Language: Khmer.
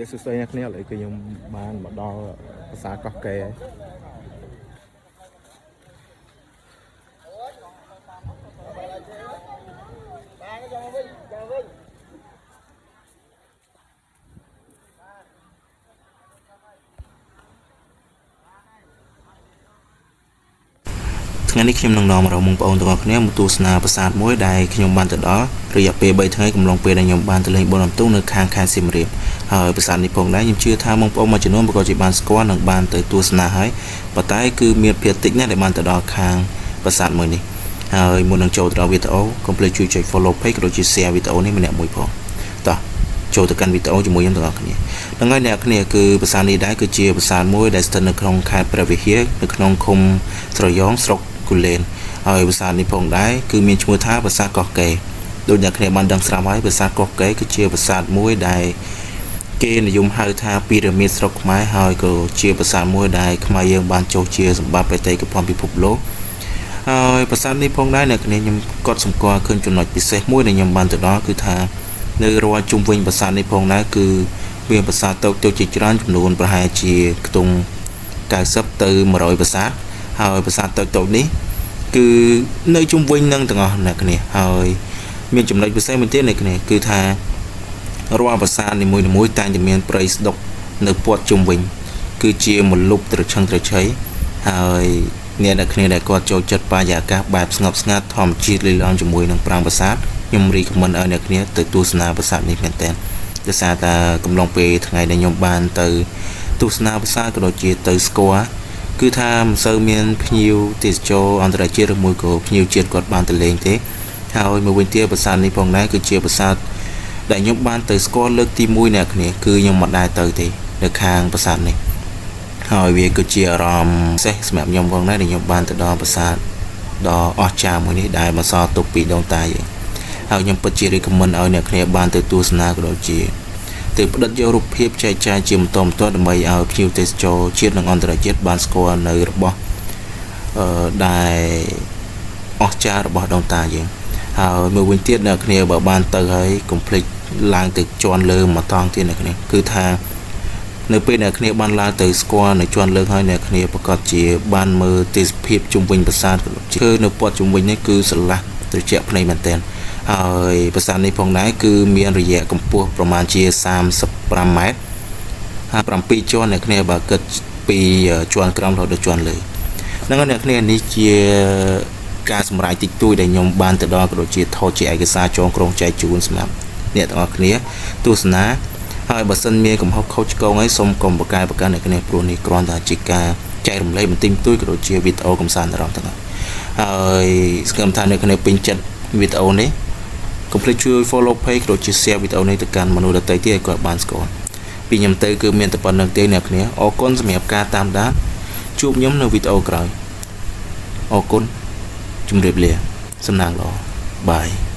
ជាសួស្តីអ្នកគ្នាឥឡូវគឺខ្ញុំបានមកដល់ប្រាសាទកោះកេរហើយថ្ងៃនេះខ្ញុំនឹងនាំមកបងប្អូនទាំងអស់គ្នាមកទស្សនាប្រាសាទមួយដែលខ្ញុំបានទៅដល់រយៈពេល3ថ្ងៃកំឡុងពេលដែលខ្ញុំបានទៅលេងបុណ្យអន្ទង់នៅខាងខេត្តសៀមរាបហើយប្រាសាទនេះផងដែរខ្ញុំជឿថាបងប្អូនមួយចំនួនក៏ជាបានស្គាល់និងបានទៅទស្សនាហើយប៉ុន្តែគឺមានភាគតិចណាស់ដែលបានទៅដល់ខាងប្រាសាទមួយនេះហើយមុននឹងចូលទៅដល់វីដេអូកុំភ្លេចជួយចុច follow page ក៏ដូចជា share វីដេអូនេះម្នាក់មួយផងតោះចូលទៅកាន់វីដេអូជាមួយខ្ញុំទាំងអស់គ្នាហ្នឹងហើយអ្នកគ្នាគឺប្រាសាទនេះដែរគឺជាប្រាសាទមួយដែលស្ថិតនៅក្នុងខេត្តព្រះវិហារនៅក្នុងឃុំស្រយ៉ងស្រុកគូលែនហើយប្រាសាទនេះផងដែរគឺមានឈ្មោះថាប្រាសាទកោះកេរដូចអ្នកគ្នាបានដឹងស្រាប់ហើយប្រាសាទកោះកេរគឺជាប្រាសាទមួយដែលគេនិយមហៅថាពីរ៉ាមីតស្រុកខ្មែរហើយក៏ជាប្រាសាទមួយដែលខ្មែរយើងបានចុះជាសម្បត្តិបេតិកភណ្ឌពិភពលោកហើយប្រាសាទនេះផងដែរអ្នកគ្នាខ្ញុំកត់សម្គាល់ឃើញចំណុចពិសេសមួយដែលខ្ញុំបានទៅដល់គឺថានៅរាល់ជុំវិញប្រាសាទនេះផងដែរគឺមានប្រាសាទតូចៗជាច្រើនចំនួនប្រហែលជាខ្ទង់90ទៅ100ប្រាសាទហើយប្រាសាទតូចៗនេះគឺនៅជុំវិញនឹងទាំងអស់អ្នកគ្នាហើយមានចំណុចពិសេសមួយទៀតអ្នកគ្នាគឺថារាល់ប្រាសាទនីមួយៗតែងតែមានព្រៃស្ដុកនៅព័ទ្ធជុំវិញគឺជាមលុបត្រឈឹងត្រឈៃហើយអ្នកគ្នាដែលគាត់ចូលចិត្តបរិយាកាសបែបស្ងប់ស្ងាត់ធម្មជាតិលាយឡំជាមួយនឹងប្រាង្គប្រាសាទខ្ញុំរីកមិនឲ្យអ្នកគ្នាទៅទស្សនាប្រាសាទនេះមែនទែនដោយសារតែកំឡុងពេលថ្ងៃដែលខ្ញុំបានទៅទស្សនាប្រាសាទក៏ដូចជាទៅស្គាល់គឺថាមិនសូវមានភ្ញៀវទេសចរអន្តរជាតិឬមួយក៏ភ្ញៀវជាតិគាត់បានទៅលេងទេហើយមួយវិញទៀតប្រាសាទនេះផងដែរគឺជាប្រាសាទដែលខ្ញុំបានទៅស្គាល់លើកទី1អ្នកគ្នាគឺខ្ញុំមិនដែរទៅទេនៅខាងប្រាសាទនេះហើយវាគឺជាអារម្មណ៍ពិសេសសម្រាប់ខ្ញុំផងដែរដែលខ្ញុំបានទៅដល់ប្រាសាទដ៏អស្ចារ្យមួយនេះដែលបន្សល់ទុកពីដូនតាយើងហើយខ្ញុំពិតជារីកមិនឲ្យអ្នកគ្នាបានទៅទស្សនាក៏ដូចជាទៅផ្ដិតយករូបភាពចែកចាយជាបន្តបន្ទាប់ដើម្បីឲ្យភ្ញៀវទេសចរជាតិនិងអន្តរជាតិបានស្គាល់នៅរបស់ដែលអស្ចារ្យរបស់ដូនតាយើងហើយមួយវិញទៀតអ្នកគ្នាបើបានទៅហើយកុំភ្លេចឡើងទៅជាន់លើមកតង់ទៀតអ្នកគ្នាគឺថានៅពេលអ្នកគ្នាបានឡើងទៅស្គាល់នៅជាន់លើហើយអ្នកគ្នាប្រកាសជាបានមើលទេសភាពជុំវិញប្រាសាទក៏ដូចជានៅព័ទ្ធជុំវិញនេះគឺស្រឡះត្រជាក់ភ្នែកមែនទែនហើយប្រាសាទនេះផងដែរគឺមានរយៈកម្ពស់ប្រមាណជា35ម៉ែត្រហើយ7ជាន់អ្នកគ្នាបើគិតពីជាន់ក្រោមរហូតដល់ជាន់លើហ្នឹងហើយអ្នកគ្នានេះជាការសម្រេចតិចតួចដែលខ្ញុំបានទៅដល់ក៏ដូចជាថតជាឯកសារចងក្រងចែកជូនសម្រាប់អ្នកទាំងអស់គ្នាទស្សនាហើយបើសិនមានកំហុសខុសឆ្គងហើយសូមកុំប្រកែកអ្នកគ្នាព្រោះនេះគ្រាន់តែជាការចែករំលែកបន្តិចបន្តួចក៏ដូចជាវីដេអូកំសាន្តអារម្មណ៍ទាំងអស់ហើយសង្ឃឹមថាអ្នកគ្នាពេញចិត្តវីដេអូនេះកុំភ្លេចជួយ follow page ក៏ដូចជា share វីដេអូនេះទៅកាន់មនុស្សដទៃទៀតឲ្យគាត់បានស្គាល់ពីខ្ញុំទៅគឺមានតែប៉ុណ្្នឹងទេអ្នកគ្នាអរគុណសម្រាប់ការតាមដានជួបខ្ញុំនៅវីដេអូក្រោយអរគុណជម្រាបលាសំណាងល្អបាយ